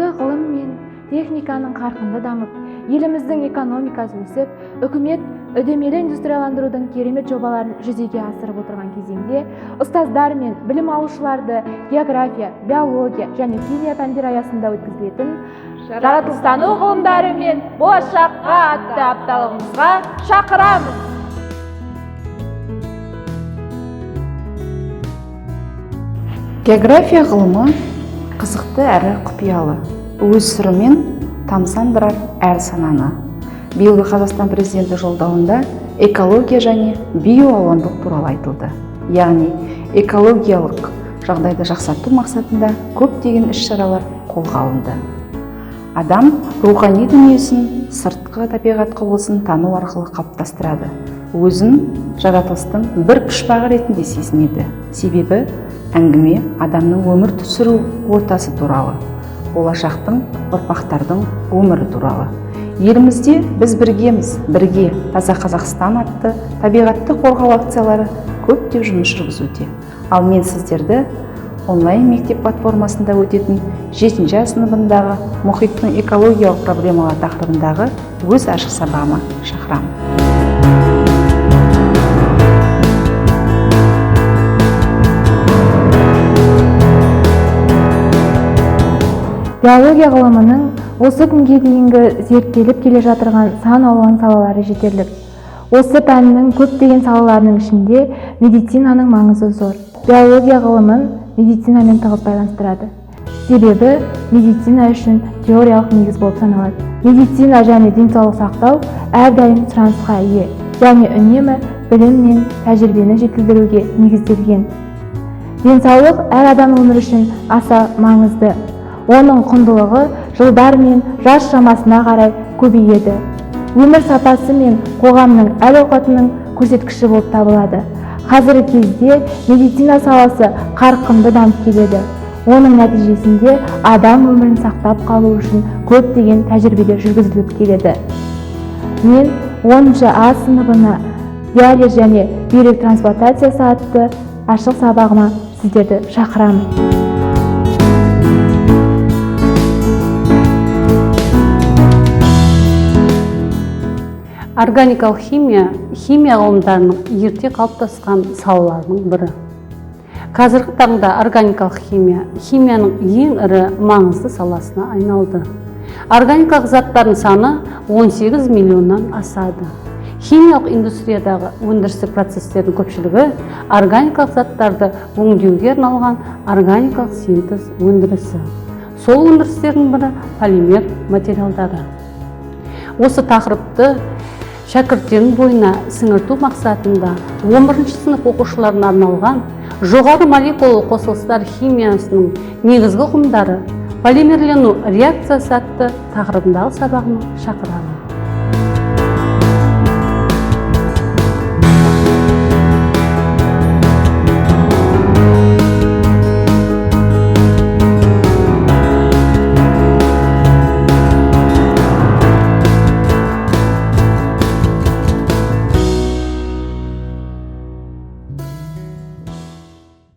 бүгінгі ғылым мен техниканың қарқынды дамып, еліміздің экономикасы өсіп, үкімет үдемелі индустрияландырудың керемет жобаларын жүзеге асырып отырған кезеңде, ұстаздар мен білім алушыларды география, биология және химия пәндер аясында өткізілетін жаратылыстану ғылымдары мен болашаққа атты апталығымызға шақырамыз. География ғылымы қызықты әрі құпиялы, өз сырымен тамсандырар әр сананы. Биылғы Қазақстан президенті жолдауында экология және биоалуандылық туралы айтылды. Яғни экологиялық жағдайды жақсарту мақсатында көптеген іс-шаралар қолға алынды. Адам рухани дүниесін сыртқы табиғат құбылысын тану арқылы қалыптастырады. Өзін жаратылыстың бір пұшпағы ретінде сезінеді. Себебі әңгіме адамның өмір сүру ортасы туралы, болашақтың ұрпақтардың өмірі туралы. Елімізде біз бірге таза Қазақстан атты табиғатты қорғау акциялары көптеп жұмыс жүргізуде. Ал мен сіздерді онлайн мектеп платформасында өтетін 7-ші сыныбындағы мұхиттың экологиялық проблемалары тақырыбындағы өз ашық сабағыма шақырамын. Биология ғылымының осы күнге дейінгі зерттеліп келе жатырған сан алуан салалары жетерлік. Осы пәннің көптеген салаларының ішінде медицинаның маңызы зор. Биология ғылымын медицинамен тығыз байланыстырады. Себебі медицина үшін теориялық негіз болып саналады. Медицина және денсаулық сақтау әрдайым сұранысқа ие, және үнемі білім мен тәжірибені жетілдіруге негізделген. Денсаулық әр адам өмірі үшін аса маңызды. Оның құндылығы жылдар мен жас шамасына қарай көбейеді. Өмір сапасы мен қоғамның әл-ауқатының көрсеткіші болып табылады. Қазіргі кезде медицина саласы қарқынды дамып келеді. Оның нәтижесінде адам өмірін сақтап қалу үшін көптеген тәжірибелер жүргізіліп келеді. Мен 10-ші А сыныбына диализ және бүйрек трансплантациясы атты ашық сабағыма сіздерді шақырамын. Органикалық химия ғылымдарының ерте қалыптасқан салаларының бірі. Қазіргі таңда органикалық химияның ең ірі маңызды саласына айналды. Органикалық заттардың саны 18 миллионнан асады. Химиялық индустриядағы өндірістік процестердің көпшілігі органикалық заттарды өңдеуге арналған органикалық синтез өндірісі. Сол өндірістердің бірі полимер материалдары. Осы тақырыпты шәкірттердің бойына сіңірту мақсатында 11-ші сынып оқушыларына арналған жоғары молекулалы қосылыстар химиясының негізгі ұғымдары полимерлену реакциясы атты тақырыбындағы сабағыма шақырамын.